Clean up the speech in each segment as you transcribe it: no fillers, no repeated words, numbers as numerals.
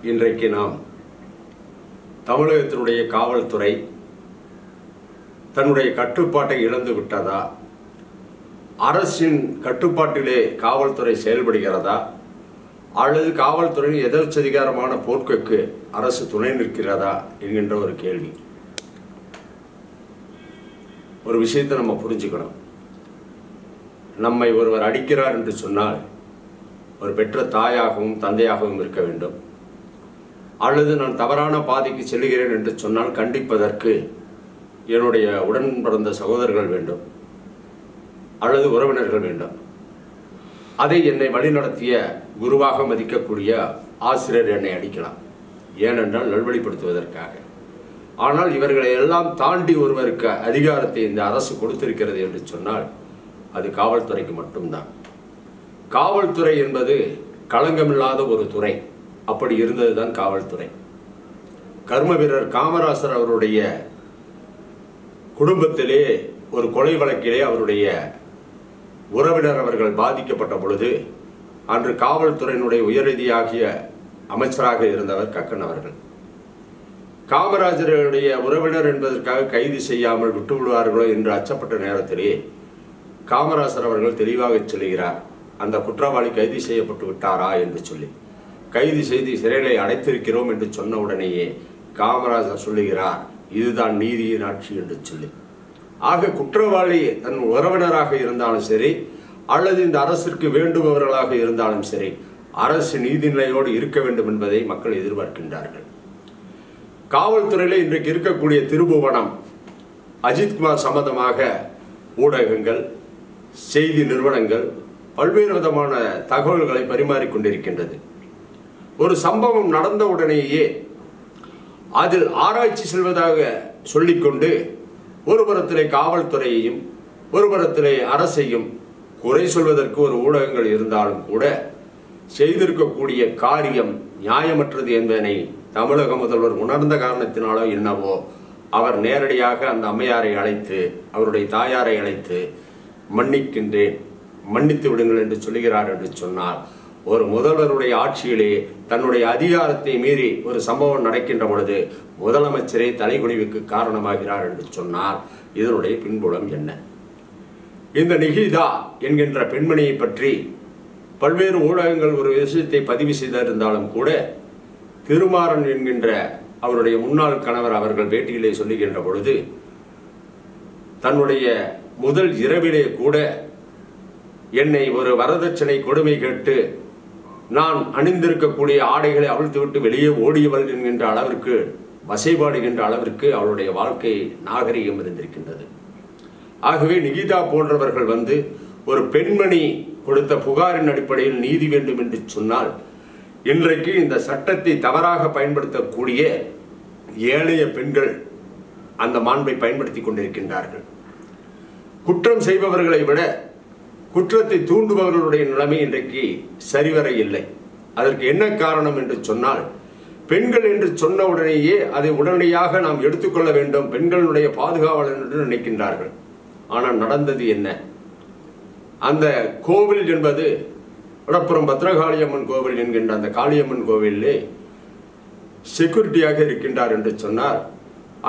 இன்றைக்கு நாம் தமிழகத்தினுடைய காவல்துறை தன்னுடைய கட்டுப்பாட்டை இழந்து விட்டதா, அரசின் கட்டுப்பாட்டிலே காவல்துறை செயல்படுகிறதா, அல்லது காவல்துறையின் எதர்ச்சதிகாரமான போக்குக்கு அரசு துணை நிற்கிறதா என்கின்ற ஒரு கேள்வி. ஒரு விஷயத்தை நம்ம புரிஞ்சுக்கணும். நம்மை ஒருவர் அடிக்கிறார் என்று சொன்னால் ஒரு பெற்ற தாயாகவும் தந்தையாகவும் இருக்க வேண்டும். அல்லது நான் தவறான பாதைக்கு செல்கிறேன் என்று சொன்னால் கண்டிப்பதற்கு என்னுடைய உடன் பிறந்த சகோதரர்கள் வேண்டும், அல்லது உறவினர்கள் வேண்டும். அதை என்னை வழிநடத்திய குருவாக மதிக்கக்கூடிய ஆசிரியர் என்னை அடிக்கலாம், ஏனென்றால் நல்வழிப்படுத்துவதற்காக. ஆனால் இவர்களை எல்லாம் தாண்டி ஒருவருக்கு அதிகாரத்தை இந்த அரசு கொடுத்திருக்கிறது என்று சொன்னால் அது காவல்துறைக்கு மட்டும்தான். காவல்துறை என்பது களங்கமில்லாத ஒரு துறை. அப்படி இருந்ததுதான் காவல்துறை. கர்ம வீரர் காமராசர் அவருடைய குடும்பத்திலே ஒரு கொலை வழக்கிலே அவருடைய உறவினர் அவர்கள் பாதிக்கப்பட்ட பொழுது அன்று காவல்துறையினுடைய உயர்நீதியாகிய அமைச்சராக இருந்தவர் கக்கன் அவர்கள். காமராஜருடைய உறவினர் என்பதற்காக கைது செய்யாமல் விட்டுவிடுவார்களோ என்று அச்சப்பட்ட நேரத்திலே காமராசர் அவர்கள் தெளிவாக சொல்லுகிறார், அந்த குற்றவாளி கைது செய்யப்பட்டு விட்டாரா என்று சொல்லி. கைது செய்து சிறைகளை அடைத்திருக்கிறோம் என்று சொன்ன உடனேயே காமராஜர் சொல்லுகிறார், இதுதான் நீதியின் ஆட்சி என்று சொல்லி. ஆக குற்றவாளி தன் உறவினராக இருந்தாலும் சரி, அல்லது இந்த அரசிற்கு வேண்டுபவர்களாக இருந்தாலும் சரி, அரசு நீதிநிலையோடு இருக்க வேண்டும் என்பதை மக்கள் எதிர்பார்க்கின்றார்கள். காவல்துறையில இன்றைக்கு இருக்கக்கூடிய திருபுவனம் அஜித்குமார் சம்பந்தமாக ஊடகங்கள், செய்தி நிறுவனங்கள் பல்வேறு விதமான தகவல்களை பரிமாறிக்கொண்டிருக்கின்றது. ஒரு சம்பவம் நடந்த உடனேயே அதில் ஆராய்ச்சி செல்வதாக சொல்லிக்கொண்டு ஒரு புறத்திலே காவல்துறையையும் ஒரு புறத்திலே அரசையும் குறை சொல்வதற்கு ஒரு ஊடகங்கள் இருந்தாலும் கூட செய்திருக்கக்கூடிய காரியம் நியாயமற்றது என்பதனை தமிழக முதல்வர் உணர்ந்த காரணத்தினாலோ என்னவோ அவர் நேரடியாக அந்த அம்மையாரை அழைத்து, அவருடைய தாயாரை அழைத்து மன்னிக்கின்றேன், மன்னித்து விடுங்கள் என்று சொல்லுகிறார் என்று சொன்னால், ஒரு முதல்வருடைய ஆட்சியிலே தன்னுடைய அதிகாரத்தை மீறி ஒரு சம்பவம் நடக்கின்ற பொழுது முதலமைச்சரே தலைகுனிவுக்கு காரணமாகிறார் என்று சொன்னால் இதனுடைய பின்புலம் என்ன? இந்த நிகிதா என்கின்ற பெண்மணியை பற்றி பல்வேறு ஊடகங்கள் ஒரு விஷயத்தை பதிவு செய்திருந்தாலும் கூட திருமாறன் என்கின்ற அவருடைய முன்னாள் கணவர் அவர்கள் பேட்டியிலே சொல்லுகின்ற பொழுது தன்னுடைய முதல் இரவிலே கூட என்னை ஒரு வரதட்சணை கொடுமை கேட்டு நான் அணிந்திருக்கக்கூடிய ஆடைகளை அவிழ்த்துவிட்டு வெளியே ஓடியவள் என்கின்ற அளவிற்கு, வசைபாடுகின்ற அளவிற்கு அவளுடைய வாழ்க்கை நாகரிகம் இருந்திருக்கின்றது. ஆகவே நிகிதா போன்றவர்கள் ஒரு பெண்மணி கொடுத்த புகாரின் அடிப்படையில் நீதி வேண்டும் என்று சொன்னால், இன்றைக்கு இந்த சட்டத்தை தவறாக பயன்படுத்தக்கூடிய ஏழைய பெண்கள் அந்த மாண்பை பயன்படுத்தி கொண்டிருக்கின்றார்கள். குற்றம் செய்பவர்களை விட குற்றத்தை தூண்டுபவர்களுடைய நிலைமை இன்றைக்கு சரிவர இல்லை. அதற்கு என்ன காரணம் என்று சொன்னால், பெண்கள் என்று சொன்ன உடனேயே அதை உடனடியாக நாம் எடுத்துக்கொள்ள வேண்டும், பெண்களுடைய பாதுகாவலர் என்று நினைக்கின்றார்கள். ஆனால் நடந்தது என்ன? அந்த கோவில் என்பது வடப்புறம் பத்ரகாளியம்மன் கோவில் என்கின்ற அந்த காளியம்மன் கோவிலே செக்யூரிட்டியாக இருக்கின்றார் என்று சொன்னார்.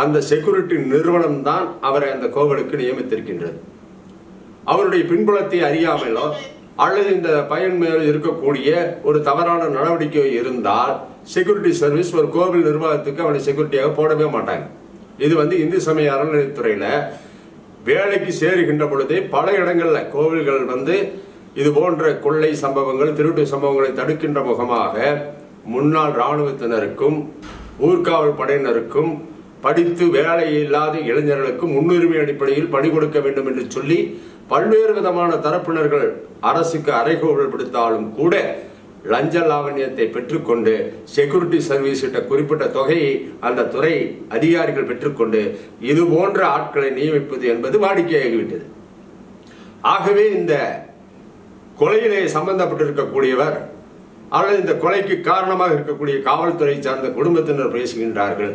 அந்த செக்யூரிட்டி நிறுவனம் தான் அவரை அந்த கோவிலுக்கு நியமித்திருக்கின்றது. அவருடைய பின்புலத்தை அறியாமலோ அல்லது இந்த பயன் மேல் இருக்கக்கூடிய ஒரு தவறான நடவடிக்கை இருந்தால் செக்யூரிட்டி சர்வீஸ் ஒரு கோவில் நிர்வாகத்துக்கு அவனை செக்யூரிட்டியாக போடவே மாட்டாங்க. இது இந்து சமய அறநிலையத்துறையில வேலைக்கு சேருகின்ற பொழுதே பல இடங்கள்ல கோவில்கள் இது போன்ற கொள்ளை சம்பவங்கள், திருட்டு சம்பவங்களை தடுக்கின்ற முகமாக முன்னாள் இராணுவத்தினருக்கும் ஊர்காவல் படையினருக்கும் படித்து வேலை இல்லாத இளைஞர்களுக்கும் முன்னுரிமை அடிப்படையில் பணி கொடுக்க வேண்டும் என்று சொல்லி பல்வேறு விதமான தரப்பினர்கள் அரசுக்கு அறைகூவல் விடுத்தாலும் கூட லஞ்ச லாவண்யத்தை பெற்றுக்கொண்டு செக்யூரிட்டி சர்வீஸ் குறிப்பிட்ட தொகையை அந்த துறை அதிகாரிகள் பெற்றுக்கொண்டு இது போன்ற ஆட்களை நியமிப்பது என்பது வாடிக்கையாகிவிட்டது. ஆகவே இந்த கொலையிலே சம்பந்தப்பட்டிருக்கக்கூடியவர் அல்லது இந்த கொலைக்கு காரணமாக இருக்கக்கூடிய காவல்துறை சார்ந்த குடும்பத்தினர் பேசுகின்றார்கள்,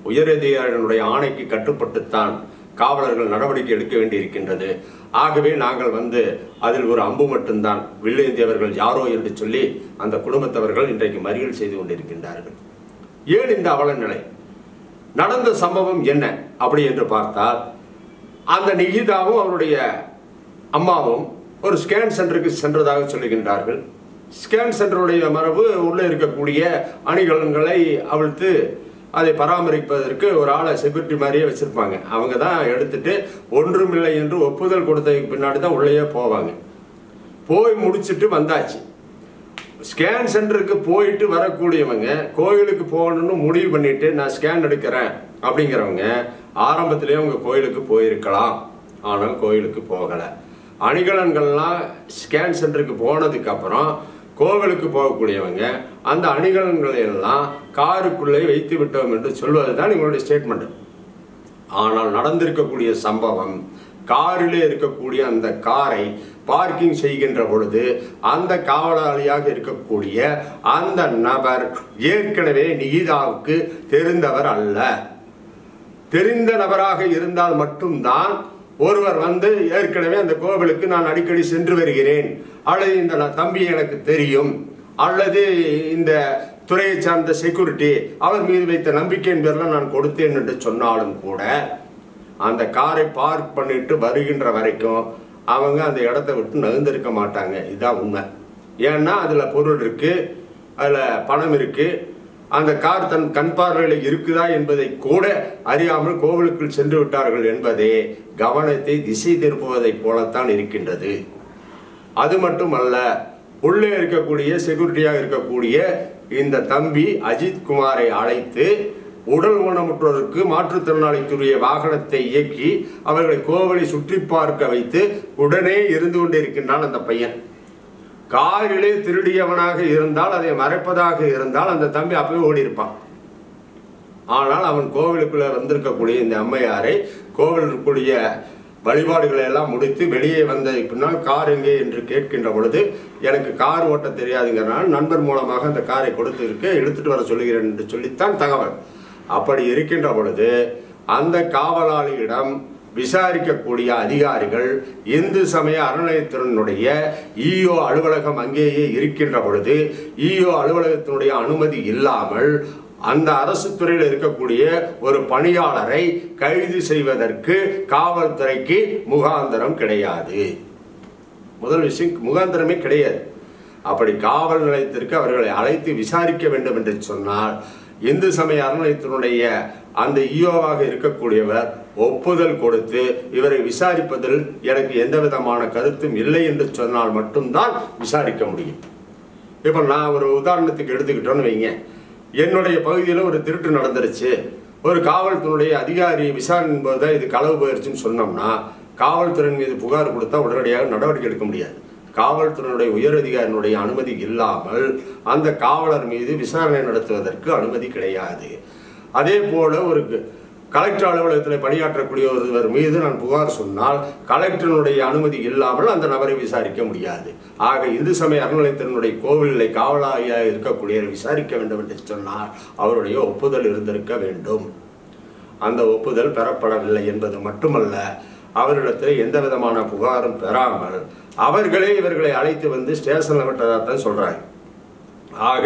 உயரதிகாரிகளுடைய ஆணைக்கு கட்டுப்பட்டுத்தான் காவலர்கள் நடவடிக்கை எடுக்க வேண்டியிருக்கின்றது. ஆகவே நாங்கள் அதில் ஒரு அம்பு மட்டும்தான், வில்லேந்தியவர்கள் யாரோ என்று சொல்லி அந்த குடும்பத்தவர்கள் இன்றைக்கு மறியல் செய்து கொண்டிருக்கின்றார்கள். ஏன் இந்த அவல நிலை? நடந்த சம்பவம் என்ன அப்படி என்று பார்த்தால், அந்த நிகிதாவும் அவருடைய அம்மாவும் ஒரு ஸ்கேன் சென்டருக்கு சென்றதாக சொல்லுகின்றார்கள். ஸ்கேன் சென்டருடைய மரபு உள்ளே இருக்கக்கூடிய அணிகலன்களை அவிழ்த்து அதை பராமரிப்பதற்கு ஒரு ஆளை செக்யூரிட்டி மாதிரியே வச்சிருப்பாங்க. அவங்க தான் எடுத்துட்டு ஒன்றுமில்லை என்று ஒப்புதல் கொடுத்ததுக்கு பின்னாடி தான் உள்ளேயே போவாங்க. போய் முடிச்சுட்டு வந்தாச்சு. ஸ்கேன் சென்டருக்கு போயிட்டு வரக்கூடியவங்க கோயிலுக்கு போகணும்னு முடிவு பண்ணிட்டு நான் ஸ்கேன் எடுக்கிறேன் அப்படிங்கிறவங்க ஆரம்பத்திலேயே அவங்க கோயிலுக்கு போயிருக்கலாம். ஆனால் கோயிலுக்கு போகலை. அணிகலன்கள்லாம் ஸ்கேன் சென்டருக்கு போனதுக்கு அப்புறம் கோவிலுக்கு போகக்கூடியவங்க அந்த அணிகலன்களை எல்லாம் காருக்குள்ளே வைத்து விட்டோம் என்று சொல்வதுதான் இவங்களுடைய ஸ்டேட்மெண்ட். ஆனால் நடந்திருக்கக்கூடிய சம்பவம், காரிலே இருக்கக்கூடிய அந்த காரை பார்க்கிங் செய்கின்ற பொழுது அந்த காவலாளியாக இருக்கக்கூடிய அந்த நபர் ஏற்கனவே நிகிதாவுக்கு தெரிந்தவர் அல்ல. தெரிந்த நபராக இருந்தால் மட்டும்தான் ஒருவர் ஏற்கனவே அந்த கோவிலுக்கு நான் அடிக்கடி சென்று வருகிறேன், அல்லது இந்த தம்பி எனக்கு தெரியும், அல்லது இந்த துறையை சார்ந்த செக்யூரிட்டி அவர் மீது வைத்த நம்பிக்கையின் பேரில் நான் கொடுத்தேன் என்று சொன்னாலும் கூட அந்த காரை பார்க் பண்ணிட்டு வருகின்ற வரைக்கும் அவங்க அந்த இடத்த விட்டு நகர்ந்திருக்க மாட்டாங்க. இதுதான் உண்மை. ஏன்னா அதுல பொருள் இருக்கு, அதுல பணம் இருக்கு. அந்த கார் தன் கண் பார்வையில் இருக்குதா என்பதை கூட அறியாமல் கோவிலுக்குள் சென்று விட்டார்கள் என்பதே கவனத்தை திசை திருப்புவதை போலத்தான் இருக்கின்றது. அது மட்டுமல்ல, உள்ளே இருக்கக்கூடிய செக்யூரிட்டியாக இருக்கக்கூடிய இந்த தம்பி அஜித் குமாரை அழைத்து உடல் ஊனமுற்றோருக்கு மாற்றுத்திறனாளிக்குரிய வாகனத்தை இயக்கி அவர்களை கோவிலை சுற்றி பார்க்க வைத்து உடனே இருந்து கொண்டிருக்கின்றான் அந்த பையன். காரிலே திருடியவனாக இருந்தால், அதை மறைப்பதாக இருந்தால் அந்த தம்பி அப்பவே ஓடி இருப்பான். ஆனால் அவன் கோவிலுக்குள்ள வந்திருக்கக்கூடிய இந்த அம்மையாரை கோவிலுக்குரிய வழிபாடுகளை எல்லாம் முடித்து வெளியே வந்த பின்னால் கார் எங்கே என்று கேட்கின்ற பொழுது எனக்கு கார் ஓட்ட தெரியாதுங்கிறனால நண்பர் மூலமாக அந்த காரை கொடுத்து எடுத்துட்டு வர சொல்லுகிறேன் என்று சொல்லித்தான் தகவல். அப்படி இருக்கின்ற பொழுது அந்த காவலாளியிடம் விசாரிக்கக்கூடிய அதிகாரிகள் இந்து சமய அறநிலையத்துறையினுடைய ஈஓ அலுவலகம் அங்கேயே இருக்கின்ற பொழுது ஈஓ அலுவலகத்தினுடைய அனுமதி இல்லாமல் அந்த அரசு துறையில் இருக்கக்கூடிய ஒரு பணியாளரை கைது செய்வதற்கு காவல்துறைக்கு முகாந்திரம் கிடையாது. முதல் விஷயம், முகாந்திரமே கிடையாது. அப்படி காவல் நிலையத்திற்கு அவர்களை அழைத்து விசாரிக்க வேண்டும் என்று சொன்னால் இந்து சமய அறநிலையத்தினுடைய அந்த ஈஓவாக இருக்கக்கூடியவர் ஒப்புதல் கொடுத்து இவரை விசாரிப்பதில் எனக்கு எந்த விதமான கருத்தும் இல்லை என்று சொன்னால் மட்டும்தான் விசாரிக்க முடியும். இப்ப நான் ஒரு உதாரணத்துக்கு எடுத்துக்கிட்டோன்னு வைங்க, என்னுடைய பகுதியில் ஒரு திருட்டு நடந்துருச்சு, ஒரு காவல்துறையுடைய அதிகாரி விசாரணை போதுதான் இது களவு போயிருச்சுன்னு சொன்னோம்னா காவல்துறை மீது புகார் கொடுத்தா உடனடியாக நடவடிக்கை எடுக்க முடியாது. காவல்துறையினுடைய உயர் அதிகாரியினுடைய அனுமதி இல்லாமல் அந்த காவலர் மீது விசாரணை நடத்துவதற்கு அனுமதி கிடையாது. அதே போல ஒரு கலெக்டர் அலுவலகத்தில் பணியாற்றக்கூடிய ஒருவர் மீது நான் புகார் சொன்னால் கலெக்டருடைய அனுமதி இல்லாமல் அந்த நபரை விசாரிக்க முடியாது. ஆக இந்து சமய அறநிலையத்தினுடைய கோவிலை காவலாளியாக இருக்கக்கூடிய விசாரிக்க வேண்டும் என்று சொன்னால் அவருடைய ஒப்புதல் இருந்திருக்க வேண்டும். அந்த ஒப்புதல் பெறப்படவில்லை என்பது மட்டுமல்ல, அவரிடத்தில் எந்த விதமான புகாரும் பெறாமல் அவர்களே இவர்களை அழைத்து ஸ்டேஷன்ல விட்டதான் சொல்றாங்க. ஆக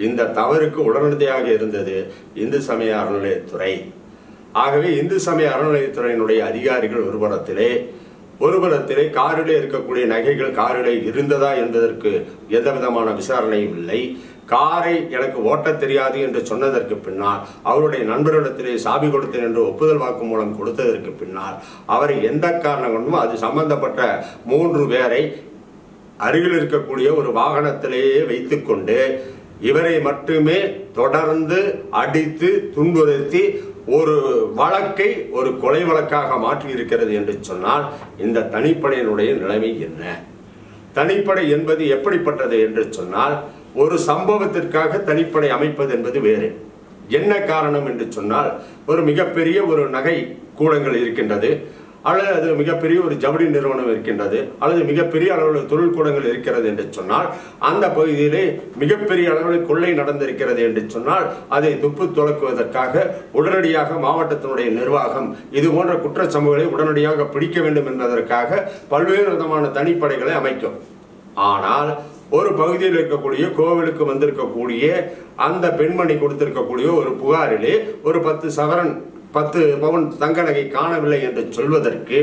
இந்த தவறுக்கு உடனடியாக இருந்தது இந்து சமய அறநிலையத்துறை. ஆகவே இந்து சமய அறநிலையத்துறையினுடைய அதிகாரிகள் ஒருபுறத்திலே காரிலே இருக்கக்கூடிய நகைகள் காரிலே இருந்ததா என்பதற்கு எந்த விதமான விசாரணையும் இல்லை. காரை எனக்கு ஓட்ட தெரியாது என்று சொன்னதற்கு பின்னால் அவருடைய நண்பரிடத்திலே சாவி கொடுத்தேன் என்று ஒப்புதல் வாக்கு மூலம் கொடுத்ததற்கு பின்னால் அவரை எந்த காரணம் கொண்டும் அது சம்பந்தப்பட்ட 3 பேரை அருகில் இருக்கக்கூடிய ஒரு வாகனத்திலேயே வைத்துக்கொண்டு இவரை மட்டுமே தொடர்ந்து அடித்து துன்புறுத்தி ஒரு வழக்கை ஒரு கொலை வழக்காக மாற்றி இருக்கிறது என்று சொன்னால் இந்த தனிப்படையினுடைய நிலைமை என்ன? தனிப்படை என்பது எப்படிப்பட்டது என்று சொன்னால் ஒரு சம்பவத்திற்காக தனிப்படை அமைப்பது என்பது வேறு. என்ன காரணம் என்று சொன்னால் ஒரு மிகப்பெரிய ஒரு நகை கூடங்கள் இருக்கின்றது. அல்லது அது மிகப்பெரிய ஒரு ஜவுளி நிறுவனம் இருக்கின்றது, அல்லது மிகப்பெரிய அளவில் தொழிற்கூடங்கள் இருக்கிறது என்று சொன்னால், அந்த பகுதியிலே மிகப்பெரிய அளவில் கொள்ளை நடந்திருக்கிறது என்று சொன்னால், அதை துப்பு துலக்குவதற்காக உடனடியாக மாவட்டத்தினுடைய நிர்வாகம் இது போன்ற குற்ற சம்பவங்களை உடனடியாக பிடிக்க வேண்டும் என்பதற்காக பல்வேறு விதமான தனிப்படைகளை அமைக்கும். ஆனால் ஒரு பகுதியில் இருக்கக்கூடிய கோவிலுக்கு வந்திருக்கக்கூடிய அந்த பெண்மணி கொடுத்திருக்கக்கூடிய ஒரு புகாரிலே ஒரு 10 பவுன் தங்க நகை காணவில்லை என்று சொல்வதற்கு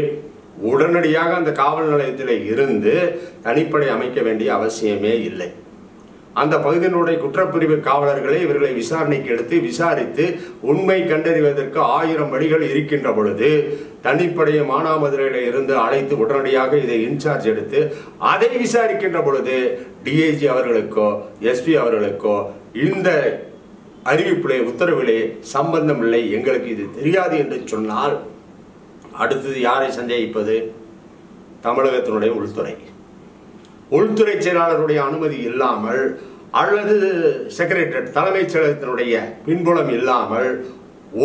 உடனடியாக அந்த காவல் நிலையத்தில் இருந்து தனிப்படை அமைக்க வேண்டிய அவசியமே இல்லை. அந்த பகுதியினுடைய குற்றப்பிரிவு காவலர்களை இவர்களை விசாரணைக்கு எடுத்து விசாரித்து உண்மை கண்டறிவதற்கு 1000 வழிகள் இருக்கின்ற பொழுது தனிப்படையை மானாமதுரையில இருந்து அழைத்து உடனடியாக இதை இன்சார்ஜ் எடுத்து அதை விசாரிக்கின்ற பொழுது டிஐஜி அவர்களுக்கோ எஸ்பி அவர்களுக்கோ இந்த அறிவிப்பிலே உத்தரவிலே சம்பந்தம் இல்லை, எங்களுக்கு இது தெரியாது என்று சொன்னால் அடுத்தது யாரை சந்தேகிப்பது? தமிழகத்தினுடைய உள்துறை செயலாளருடைய அனுமதி இல்லாமல் அல்லது செக்ரட்டரியேட் தலைமைச் செயலகத்தினுடைய பின்புலம் இல்லாமல்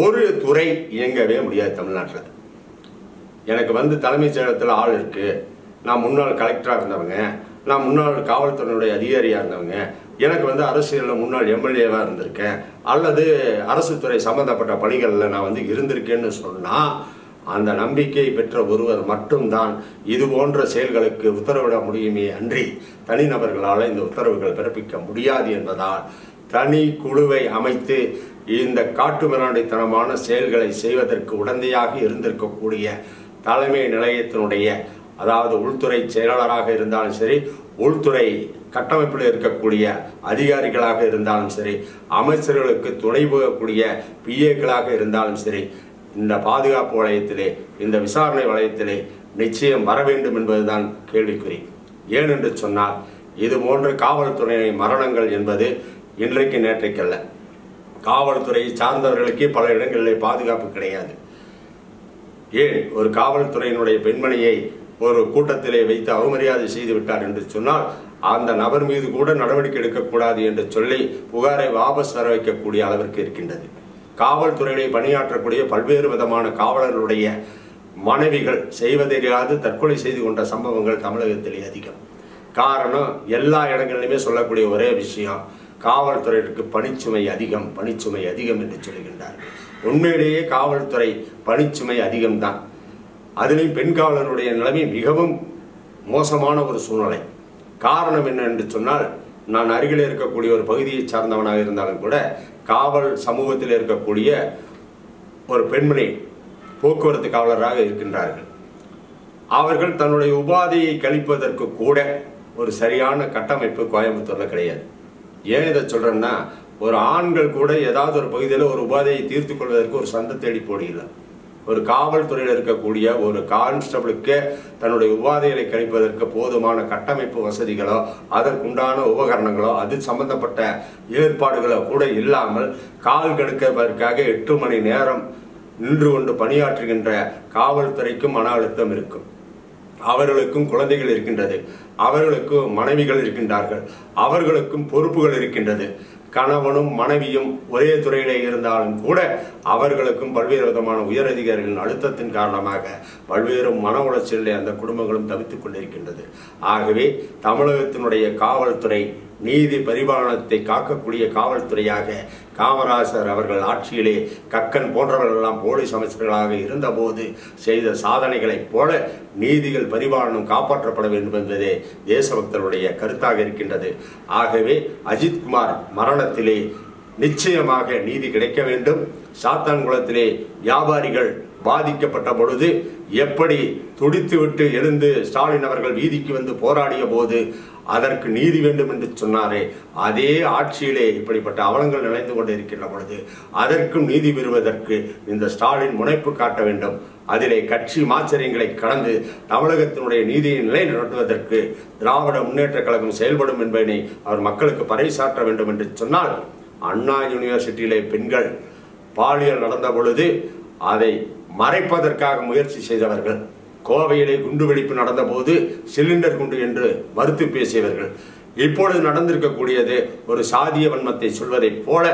ஒரு துறை இயங்கவே முடியாது தமிழ்நாட்டில். எனக்கு தலைமைச் செயலகத்தில் ஆள் இருக்கு, நான் முன்னாள் கலெக்டராக இருந்தவங்க, நான் முன்னாள் காவல்துறையினுடைய அதிகாரியாக இருந்தவங்க, எனக்கு அரசியலில் முன்னாள் எம்எல்ஏவாக இருந்திருக்கேன், அல்லது அரசு துறை சம்பந்தப்பட்ட பணிகளில் நான் இருந்திருக்கேன்னு சொன்னால் அந்த நம்பிக்கை பெற்ற ஒருவர் மட்டும்தான் இது போன்ற செயல்களுக்கு உத்தரவிட முடியுமே அன்றி தனிநபர்களால் இந்த உத்தரவுகள் பிறப்பிக்க முடியாது என்பதால் தனி குழுவை அமைத்து இந்த காட்டுமிராண்டித்தனமான செயல்களை செய்வதற்கு உடந்தையாக இருந்திருக்கக்கூடிய தலைமை நிலையத்தினுடைய, அதாவது உள்துறை செயலாளராக இருந்தாலும் சரி, உள்துறை கட்டமைப்பில் இருக்கக்கூடிய அதிகாரிகளாக இருந்தாலும் சரி, அமைச்சர்களுக்கு துணை போகக்கூடிய பிஏக்களாக இருந்தாலும் சரி, இந்த பாதுகாப்பு வளையத்திலே, இந்த விசாரணை வளையத்திலே நிச்சயம் வர வேண்டும் என்பதுதான் கேள்விக்குறி. ஏனென்று சொன்னால் இது போன்ற காவல்துறை மரணங்கள் என்பது இன்றைக்கு நேற்றைக்கல்ல. காவல்துறையை சார்ந்தவர்களுக்கே பல இடங்களிலே பாதுகாப்பு கிடையாது. ஏன் ஒரு காவல்துறையினுடைய பெண்மணியை ஒரு கூட்டத்திலே வைத்து அவமரியாதை செய்து விட்டார் என்று சொன்னால் அந்த நபர் மீது கூட நடவடிக்கை எடுக்கக்கூடாது என்று சொல்லி புகாரை வாபஸ் வர வைக்கக்கூடிய அளவிற்கு இருக்கின்றது. காவல்துறையிலே பணியாற்றக்கூடிய பல்வேறு விதமான காவலர்களுடைய மனைவிகள் செய்வதறியாது தற்கொலை செய்து கொண்ட சம்பவங்கள் தமிழகத்திலே அதிகம். காரணம், எல்லா இடங்களிலுமே சொல்லக்கூடிய ஒரே விஷயம், காவல்துறையிற்கு பணிச்சுமை அதிகம் என்று சொல்லுகின்றார்கள். உண்மையிலேயே காவல்துறை பணிச்சுமை அதிகம்தான். அதிலும் பெண் காவலருடைய நிலைமை மிகவும் மோசமான ஒரு சூழ்நிலை. காரணம் என்ன என்று சொன்னால், நான் அருகில் இருக்கக்கூடிய ஒரு பகுதியை சார்ந்தவனாக இருந்தாலும் கூட காவல் சமூகத்தில் இருக்கக்கூடிய ஒரு பெண்மணி போக்குவரத்து காவலராக இருக்கின்றார்கள். அவர்கள் தன்னுடைய உபாதையை கழிப்பதற்கு கூட ஒரு சரியான கட்டமைப்பு கோயம்புத்தூர்ல கிடையாது. ஏன் இதை சொல்றேன்னா, ஒரு ஆண்கள் கூட ஏதாவது ஒரு பகுதியில் ஒரு உபாதையை தீர்த்து கொள்வதற்கு ஒரு சந்தை தேடி போடியில்லை. ஒரு காவல்துறையில் இருக்கக்கூடிய ஒரு கான்ஸ்டபிளுக்கு தன்னுடைய உபாதைகளை கழிப்பதற்கு போதுமான கட்டமைப்பு வசதிகளோ அதற்குண்டான உபகரணங்களோ அது சம்பந்தப்பட்ட ஏற்பாடுகளோ கூட இல்லாமல் கால் கெடுப்பதற்காக 8 மணி நேரம் நின்று கொண்டு பணியாற்றுகின்ற காவல்துறைக்கும் மன அழுத்தம் இருக்கும். அவர்களுக்கும் குழந்தைகள் இருக்கின்றது, அவர்களுக்கும் மனைவிகள் இருக்கின்றார்கள், அவர்களுக்கும் பொறுப்புகள் இருக்கின்றது. கணவனும் மனைவியும் ஒரே துறையிலே இருந்தாலும் கூட அவர்களுக்கும் பல்வேறு விதமான உயரதிகாரிகளின் அழுத்தத்தின் காரணமாக பல்வேறு மன உளைச்சலிலே அந்த குடும்பங்களும் தவித்துக் கொண்டிருக்கின்றது. ஆகவே தமிழகத்தினுடைய காவல்துறை நீதி பரிபாலனத்தை காக்கக்கூடிய காவல்துறையாக காமராஜர் அவர்கள் ஆட்சியிலே கக்கன் போன்றவர்களெல்லாம் போலீஸ் அமைச்சர்களாக இருந்தபோது செய்த சாதனைகளைப் போல நீதிகள் பரிபாலனம் காப்பாற்றப்பட வேண்டும் என்பதே தேசபக்தருடைய கருத்தாக இருக்கின்றது. ஆகவே அஜித்குமார் மரணத்திலே நிச்சயமாக நீதி கிடைக்க வேண்டும். சாத்தான்குளத்திலே வியாபாரிகள் பாதிக்கப்பட்ட பொழுது எப்படி துடித்துவிட்டு எழுந்து ஸ்டாலின் அவர்கள் வீதிக்கு வந்து போராடிய போது அதற்கு நீதி வேண்டும் என்று சொன்னாரே, அதே ஆட்சியிலே இப்படிப்பட்ட அவலங்கள் நினைந்து கொண்டு இருக்கின்ற பொழுது அதற்கும் நீதி பெறுவதற்கு இந்த ஸ்டாலின் முனைப்பு காட்ட வேண்டும். அதிலே கட்சி மாச்சரியங்களை கடந்து தமிழகத்தினுடைய நீதியை நிலைநிறுத்துவதற்கு திராவிட முன்னேற்ற கழகம் செயல்படும் என்பதனை அவர் மக்களுக்கு பறைசாற்ற வேண்டும் என்று சொன்னால், அண்ணா யூனிவர்சிட்டியிலே பெண்கள் பாலியல் நடந்த பொழுது அதை மறைப்பதற்காக முயற்சி செய்தவர்கள், கோவையிலே குண்டுவெடிப்பு நடந்த போது சிலிண்டர் குண்டு என்று மறுத்து பேசியவர்கள், இப்பொழுது நடந்திருக்கக்கூடியது ஒரு சாதிய வன்மத்தை சொல்வதைப் போல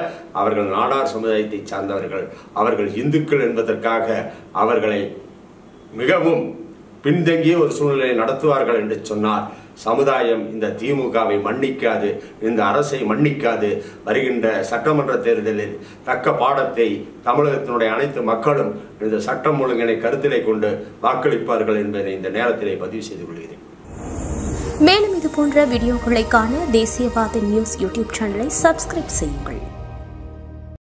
அவர்கள் நாடார் சமுதாயத்தை சார்ந்தவர்கள், அவர்கள் இந்துக்கள் என்பதற்காக அவர்களை மிகவும் பின்தங்கிய ஒரு சூழ்நிலையை நடத்துவார்கள் என்று சொன்னால் சமுதாயம் இந்த திமுகவை மன்னிக்காது, இந்த அரசை மன்னிக்காது. வருகின்ற சட்டமன்ற தேர்தலில் தக்க பாடத்தை தமிழகத்தினுடைய அனைத்து மக்களும் இந்த சட்டம் ஒழுங்கினை கருத்திலே கொண்டு வாக்களிப்பார்கள் என்பதை இந்த நேரத்திலே பதிவு செய்து கொள்கிறேன். மேலும் இது போன்ற வீடியோக்களை காண தேசியவாத நியூஸ் யூடியூப் சேனலை சப்ஸ்கிரைப் செய்யுங்கள்.